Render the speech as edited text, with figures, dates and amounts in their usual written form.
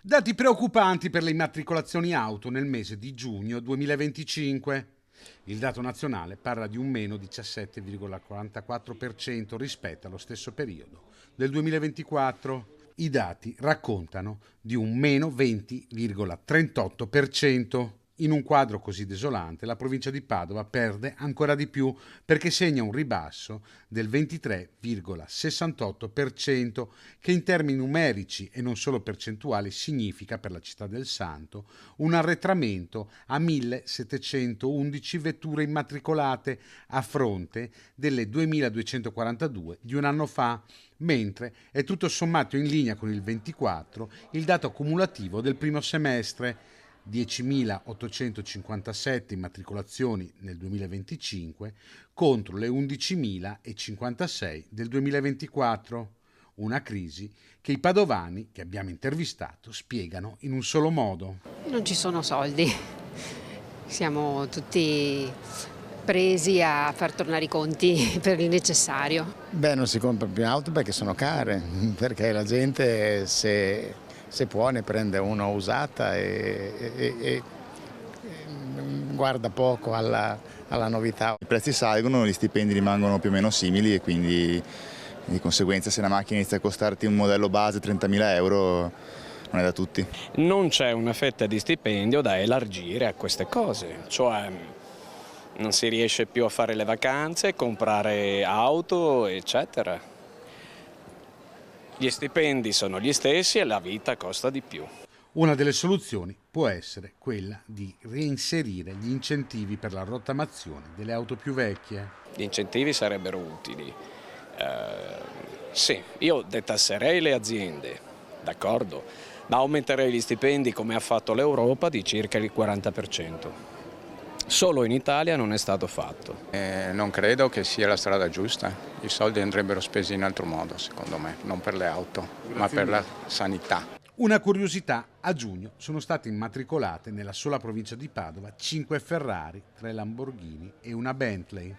Dati preoccupanti per le immatricolazioni auto nel mese di giugno 2025. Il dato nazionale parla di un meno 17,44% rispetto allo stesso periodo del 2024. I dati raccontano di un meno 20,38%. In un quadro così desolante, la provincia di Padova perde ancora di più perché segna un ribasso del 23,68%, che in termini numerici e non solo percentuali significa per la città del Santo un arretramento a 1711 vetture immatricolate a fronte delle 2242 di un anno fa, mentre è tutto sommato in linea con il 24 il dato cumulativo del primo semestre. 10.857 immatricolazioni nel 2025 contro le 11.056 del 2024. Una crisi che i padovani che abbiamo intervistato spiegano in un solo modo. Non ci sono soldi, siamo tutti presi a far tornare i conti per il necessario. Beh, non si compra più auto perché sono care, perché la gente se può ne prende una usata e guarda poco alla novità. I prezzi salgono, gli stipendi rimangono più o meno simili e quindi di conseguenza se la macchina inizia a costarti un modello base 30.000 euro non è da tutti. Non c'è una fetta di stipendio da elargire a queste cose, cioè non si riesce più a fare le vacanze, comprare auto, eccetera. Gli stipendi sono gli stessi e la vita costa di più. Una delle soluzioni può essere quella di reinserire gli incentivi per la rottamazione delle auto più vecchie. Gli incentivi sarebbero utili. Sì, io detasserei le aziende, d'accordo, ma aumenterei gli stipendi come ha fatto l'Europa di circa il 40%. Solo in Italia non è stato fatto. Non credo che sia la strada giusta, i soldi andrebbero spesi in altro modo secondo me, non per le auto, ma per la sanità. Una curiosità, a giugno sono state immatricolate nella sola provincia di Padova 5 Ferrari, 3 Lamborghini e una Bentley.